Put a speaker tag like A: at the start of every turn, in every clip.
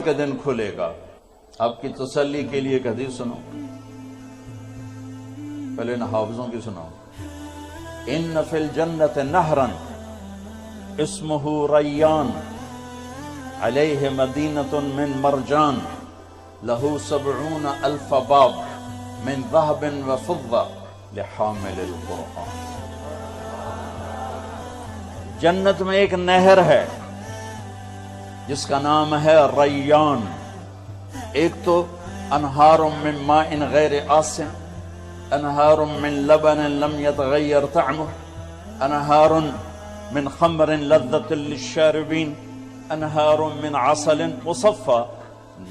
A: قیامت کے دن کھلے گا۔ آپ کی تسلی کے لیے ایک حدیث سنو، پہلے ان حافظوں کی سناؤ۔ ان فی الجنت نہرا اسمہ ریان علیہ مدینۃ من مرجان لہ 70,000 باب من ذہب وفضہ لحامل القرآن۔ جنت میں ایک نہر ہے جس کا نام ہے ریان۔ ایک تو انہار من ماء غیر آسن، انہار من لبن لم يتغیر طعمه، انہار من خمر لذت للشاربین، انہار من عسل مصفى۔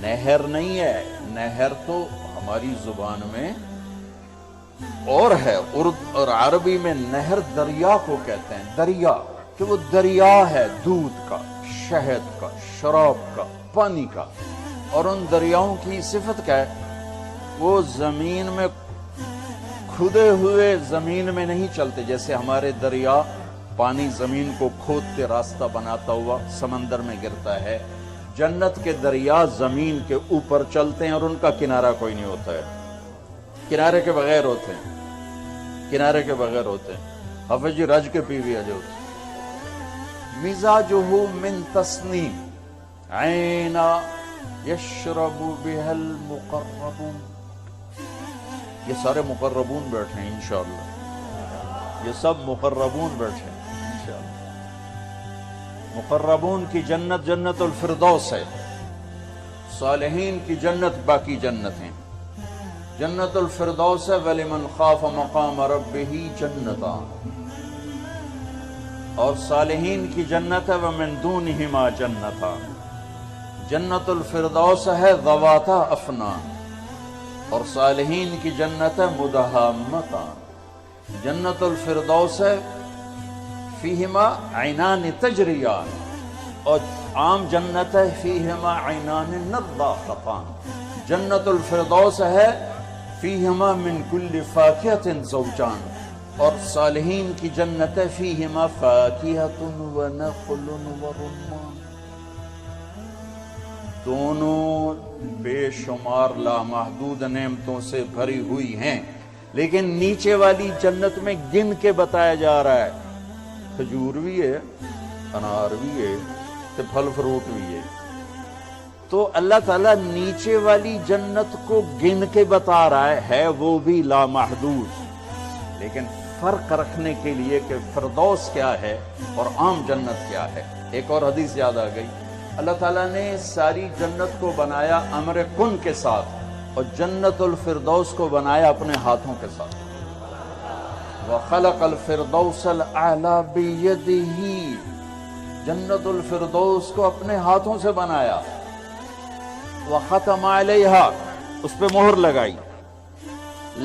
A: نہر نہیں ہے، نہر تو ہماری زبان میں اور ہے، اردو اور عربی میں نہر دریا کو کہتے ہیں۔ دریا کہ وہ دریا ہے دودھ کا، شہد کا، شراب کا، پانی کا۔ اور ان دریاؤں کی صفت کیا ہے؟ وہ زمین میں کھدے ہوئے زمین میں نہیں چلتے، جیسے ہمارے دریا پانی زمین کو کھود کے راستہ بناتا ہوا سمندر میں گرتا ہے۔ جنت کے دریا زمین کے اوپر چلتے ہیں اور ان کا کنارہ کوئی نہیں ہوتا ہے، کنارے کے بغیر ہوتے ہیں، کنارے کے بغیر ہوتے ہیں۔ حافظ جی رج کے پیوی ہے جو مزاجہ من تسنیم عینا یشرب بها المقربون۔ یہ سارے مقربون بیٹھے ہیں انشاءاللہ، یہ سب مقربون بیٹھے ہیں انشاءاللہ۔ مقربون کی جنت جنت الفردوس ہے، صالحین کی جنت باقی جنت ہیں۔ جنت الفردوس ہے وَلِمَنْ خَافَ مَقَامَ رَبِّهِ جَنَّتَانِ، اور صالحین کی جنت ہے وَمِن دُونِهِمَا جَنَّتَانِ۔ جنت الفردوس ہے ذواتا افنان، اور صالحین کی جنت ہے مدہامتان۔ جنت الفردوس ہے فیہما عینان تجریان، اور عام جنت ہے فیہما عینان نضاختان۔ جنت الفردوس ہے فیہما من کل فاکہۃ زوجان، اور صالحین کی جنت ہے فیہما فاکہۃ ونخل ورمان۔ دونوں بے شمار لامحدود نعمتوں سے بھری ہوئی ہیں، لیکن نیچے والی جنت میں گن کے بتایا جا رہا ہے، کھجور بھی ہے، انار بھی ہے، پھل فروٹ بھی ہے۔ تو اللہ تعالیٰ نیچے والی جنت کو گن کے بتا رہا ہے وہ بھی لامحدود، لیکن فرق رکھنے کے لیے کہ فردوس کیا ہے اور عام جنت کیا ہے۔ ایک اور حدیث یاد آ گئی، اللہ تعالیٰ نے ساری جنت کو بنایا امر کن کے ساتھ، اور جنت الفردوس کو بنایا اپنے ہاتھوں کے ساتھ۔ وَخَلَقَ الْفِرْدَوْسَ الْأَعْلَى بِيَدِهِ، جنت الفردوس کو اپنے ہاتھوں سے بنایا۔ وَخَتَمَ عَلَيْهَا، اس پہ مہر لگائی۔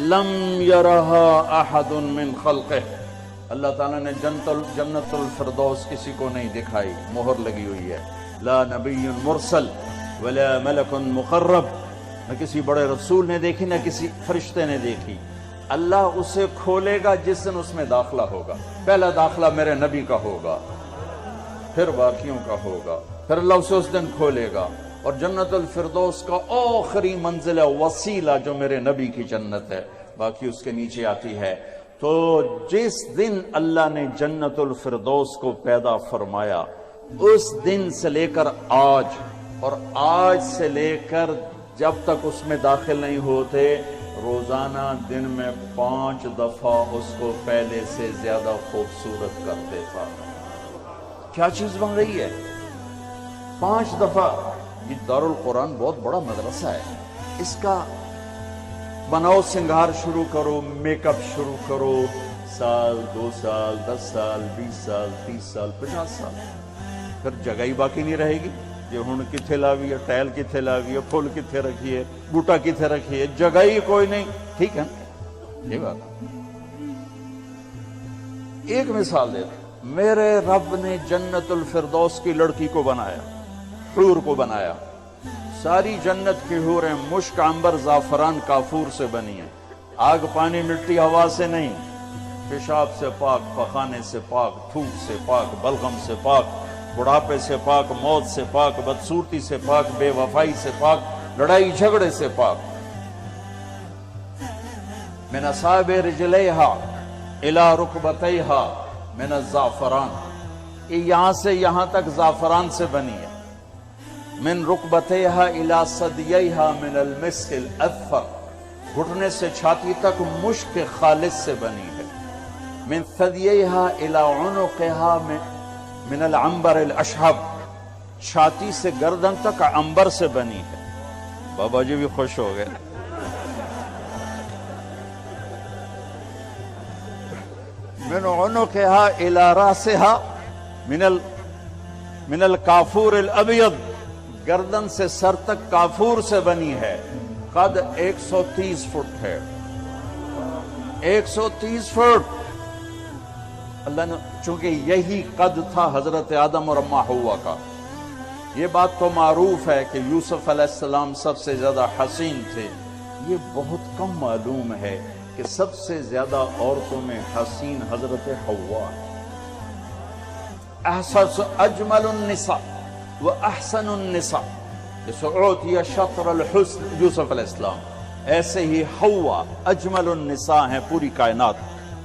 A: لَمْ يَرَهَا أَحَدٌ مِّنْ خَلْقِهِ، اللہ تعالیٰ نے جنت الفردوس کسی کو نہیں دکھائی، مہر لگی ہوئی ہے۔ لا نبی مرسل ولا ملک مقرب، نہ کسی بڑے رسول نے دیکھی نہ کسی فرشتے نے دیکھی۔ اللہ اسے کھولے گا جس دن اس میں داخلہ ہوگا۔ پہلا داخلہ میرے نبی کا ہوگا، پھر باقیوں کا ہوگا، پھر اللہ اسے اس دن کھولے گا۔ اور جنت الفردوس کا آخری منزل وسیلہ جو میرے نبی کی جنت ہے، باقی اس کے نیچے آتی ہے۔ تو جس دن اللہ نے جنت الفردوس کو پیدا فرمایا، اس دن سے لے کر آج، اور آج سے لے کر جب تک اس میں داخل نہیں ہوتے، روزانہ دن میں 5 دفعہ اس کو پہلے سے زیادہ خوبصورت کر دیتا۔ کیا چیز بن رہی ہے؟ 5 دفعہ۔ یہ دارالقرآن بہت بڑا مدرسہ ہے، اس کا بناؤ سنگار شروع کرو، میک اپ شروع کرو، سال 2 سال 10 سال 20 سال 30 سال 50 سال، پھر جگہ ہی باقی نہیں رہے گی۔ یہ ہن کتھے لاوی ہے، ٹائل کتھے لاوی ہے، پھول کتھے رکھی ہے، بوٹا کتھے رکھی ہے، جگہ ہی کوئی نہیں۔ ٹھیک ہے، یہ بات۔ ایک مثال دیتا، میرے رب نے جنت الفردوس کی لڑکی کو بنایا، حور کو بنایا۔ ساری جنت کی حوریں مشک عنبر زعفران کافور سے بنی ہیں، آگ پانی مٹی ہوا سے نہیں، پیشاب سے پاک، پخانے سے پاک، تھوک سے پاک، بلغم سے پاک، بڑھاپے سے پاک، موت سے پاک، بدصورتی سے پاک، بے وفائی سے پاک، لڑائی جھگڑے سے پاک۔ من اصابع رجلیہا الی رکبتیہا من الزعفران، یہ یہاں سے یہاں تک زعفران سے بنی ہے۔ من رکبتیہا الی صدییہا من المسک الاذفر، گھٹنے سے چھاتی تک مشک خالص سے بنی ہے۔ من ثدییہا الی عنقہا من العنبر الاشہب، چھاتی سے گردن تک عنبر سے بنی ہے۔ بابا جی بھی خوش ہو گئے۔ من عنقہا الی راسہا من الکافور الابیض، گردن سے سر تک کافور سے بنی ہے۔ قد 130 فٹ ہے، 130 فٹ۔ اللہ نے چونکہ یہی قد تھا حضرت آدم اور اماں حوا کا، یہ بات تو معروف ہے کہ یوسف علیہ السلام سب سے زیادہ حسین تھے، یہ بہت کم معلوم ہے کہ سب سے زیادہ عورتوں میں حسین حضرت حوا ہے۔ احسن اجمل النساء و احسن النساء اعطی شطر الحسن یوسف علیہ السلام، ایسے ہی حوا اجمل النساء ہیں پوری کائنات،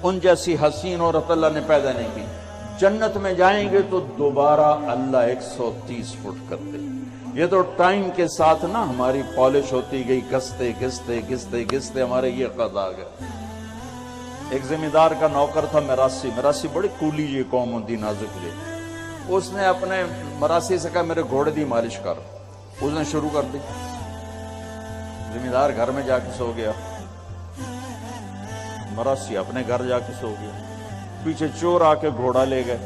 A: ان جیسی حسین عورت اللہ نے پیدا نہیں کی۔ جنت میں جائیں گے تو دوبارہ اللہ 130 فٹ کر دے۔ یہ تو ٹائم کے ساتھ نا ہماری پالش ہوتی گئی، گھستے گھستے گھستے گھستے ہمارے یہ قد آ گئے۔ ایک زمیندار کا نوکر تھا مراسی بڑی کولی یہ قوم ہوتی نازک جی، اس نے اپنے مراسی سے کہا میرے گھوڑے دی مالش کر، اس نے شروع کر دی۔ زمیندار گھر میں جا کے سو گیا، مراسی اپنے گھر جا کے سو گیا، پیچھے چور آ کے گھوڑا لے گئے۔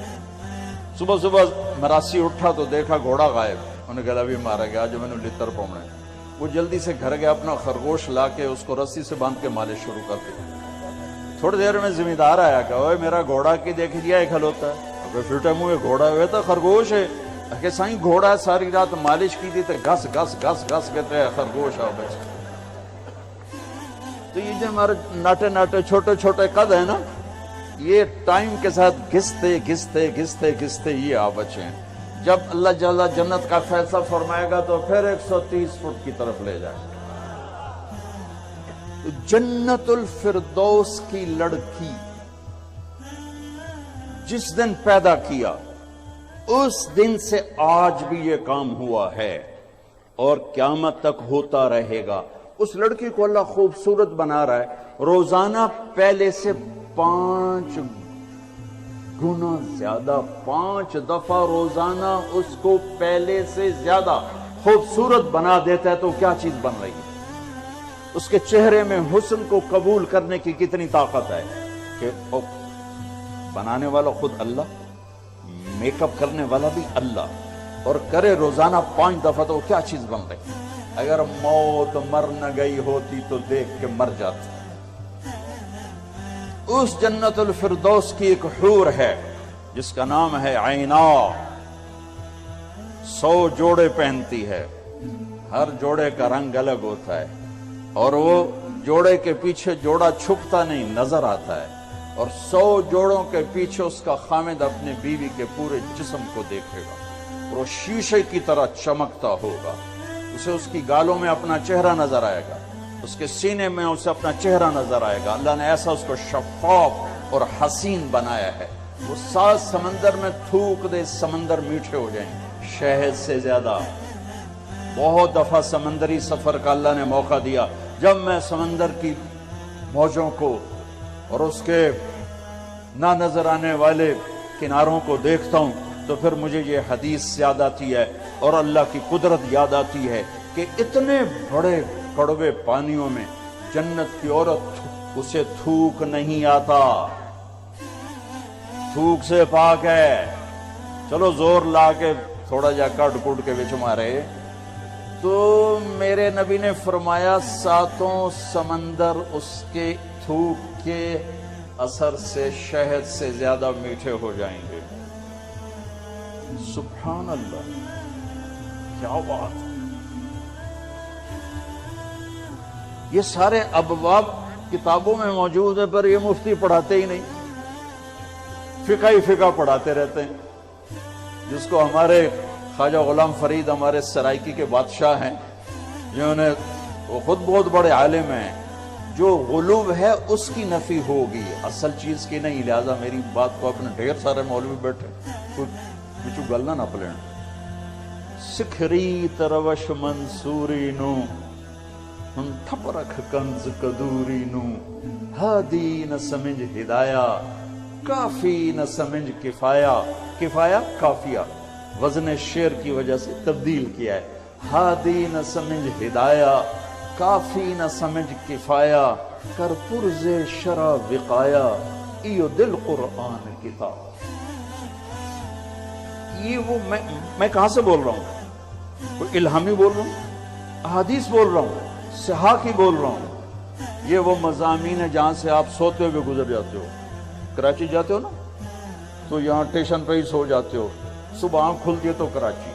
A: صبح صبح مراسی اٹھا تو دیکھا گھوڑا غائب، انہوں نے کہا ابھی مارا گیا، جو میں نے لتر پونا ہے۔ وہ جلدی سے گھر گیا، اپنا خرگوش لا کے اس کو رسی سے باندھ کے مالش شروع کر دی۔ تھوڑی دیر میں زمیندار آیا کہ اوے میرا گھوڑا کی دیکھ لیا ایک کھلوتا ہے، پھر ٹائم ہوئے گھوڑا ہوئے تو خرگوش ہے کہ سائیں گھوڑا ہے، ساری رات مالش کی تھی تو گھس گھس گھس گھس کہتے ہیں خرگوش آ بچ۔ تو یہ جو ہمارے ناٹے ناٹے چھوٹے چھوٹے قد ہیں نا، یہ ٹائم کے ساتھ گھستے گھستے گھستے گھستے یہ آ بچے ہیں۔ جب اللہ جل جنت کا فیصلہ فرمائے گا تو پھر 130 فٹ کی طرف لے جائے گا۔ جنت الفردوس کی لڑکی جس دن پیدا کیا اس دن سے آج بھی یہ کام ہوا ہے اور قیامت تک ہوتا رہے گا۔ اس لڑکی کو اللہ خوبصورت بنا رہا ہے، روزانہ پہلے سے 5 گنا زیادہ، 5 دفعہ روزانہ اس کو پہلے سے زیادہ خوبصورت بنا دیتا ہے۔ تو کیا چیز بن رہی ہے؟ اس کے چہرے میں حسن کو قبول کرنے کی کتنی طاقت ہے کہ بنانے والا خود اللہ، میک اپ کرنے والا بھی اللہ، اور کرے روزانہ 5 دفعہ، تو کیا چیز بن رہی ہے؟ اگر موت مر نہ گئی ہوتی تو دیکھ کے مر جاتا۔ اس جنت الفردوس کی ایک حور ہے جس کا نام ہے عینا، 100 جوڑے پہنتی ہے، ہر جوڑے کا رنگ الگ ہوتا ہے، اور وہ جوڑے کے پیچھے جوڑا چھپتا نہیں، نظر آتا ہے، اور 100 جوڑوں کے پیچھے اس کا خامد اپنے بیوی کے پورے جسم کو دیکھے گا، اور وہ شیشے کی طرح چمکتا ہوگا۔ اسے اس کی گالوں میں اپنا چہرہ نظر آئے گا، اس کے سینے میں اسے اپنا چہرہ نظر آئے گا۔ اللہ نے ایسا اس کو شفاف اور حسین بنایا ہے، وہ 7 سمندر میں تھوک دے سمندر میٹھے ہو جائیں شہد سے زیادہ۔ بہت دفعہ سمندری سفر کا اللہ نے موقع دیا، جب میں سمندر کی موجوں کو اور اس کے نہ نظر آنے والے کناروں کو دیکھتا ہوں تو پھر مجھے یہ حدیث یاد آتی ہے اور اللہ کی قدرت یاد آتی ہے کہ اتنے بڑے کڑوے پانیوں میں جنت کی عورت، اسے تھوک نہیں آتا، تھوک سے پاک ہے۔ چلو زور لا کے تھوڑا جا کٹ کٹ کے بچ مارے تو میرے نبی نے فرمایا 7 سمندر اس کے تھوک کے اثر سے شہد سے زیادہ میٹھے ہو جائیں گے۔ سبحان اللہ، کیا بات! یہ سارے ابواب کتابوں میں موجود ہے، پر یہ مفتی پڑھاتے ہی نہیں، فقہ ہی فقہ پڑھاتے رہتے ہیں۔ جس کو ہمارے خواجہ غلام فرید ہمارے سرائکی کے بادشاہ ہیں، جنہوں نے وہ خود بہت بڑے عالم ہیں، جو غلوب ہے اس کی نفی ہوگی، اصل چیز کی نہیں. لہذا میری بات کو اپنے ڈھیر سارے مولوی بیٹھے کچھ گلنا نہ پلین. سکھری تروش منصوری نو ہن تھپ رکھ کنز کدوری نو، ہادی نہ سمجھ ہدایا کافی نہ سمجھ کفایا. کفایا کافیہ وزن شعر کی وجہ سے تبدیل کیا ہے. ہادی نہ سمجھ ہدایا کافی نہ سمجھ کفایا، کر پرز شرع وقایا ایو دل قرآن کتاب. یہ وہ میں کہاں سے بول رہا ہوں؟ کوئی الہامی بول رہا ہوں، احادیث بول رہا ہوں، صحاح کی بول رہا ہوں. یہ وہ مضامین ہیں جہاں سے آپ سوتے ہوئے گزر جاتے ہو. کراچی جاتے ہو نا تو یہاں اسٹیشن پہ ہی سو جاتے ہو، صبح آنکھ کھلتی ہے تو کراچی.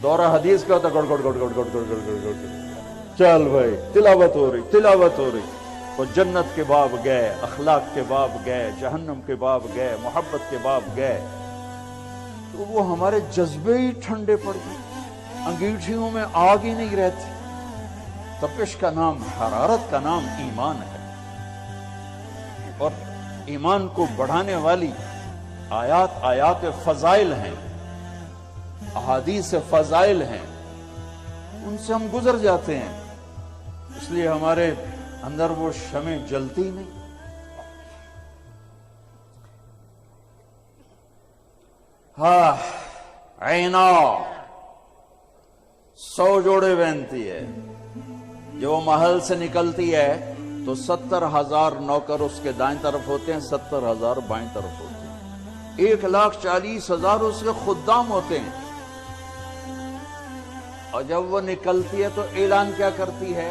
A: دورہ حدیث کا ہوتا ہے، گڑ گڑ گڑ گڑ گڑ گڑ گڑ گڑ گڑ گڑ. چل بھائی تلاوت ہو رہی تلاوت ہو رہی. وہ جنت کے باب گئے، اخلاق کے باب گئے، جہنم کے باب گئے، محبت کے باب گئے، تو وہ ہمارے جذبے ہی ٹھنڈے پڑ گئے. انگیٹھیوں میں آگ ہی نہیں رہتی. تپش کا نام، حرارت کا نام ایمان ہے، اور ایمان کو بڑھانے والی آیات فضائل ہیں، احادیث فضائل ہیں، ان سے ہم گزر جاتے ہیں. اس لیے ہمارے اندر وہ شمع جلتی نہیں. ہاں عینا 100 جوڑے پہنتی ہے. جو وہ محل سے نکلتی ہے تو 70,000 نوکر اس کے دائیں طرف ہوتے ہیں، 70,000 بائیں طرف ہوتے ہیں، 1,40,000 اس کے خدام ہوتے ہیں. اور جب وہ نکلتی ہے تو اعلان کیا کرتی ہے؟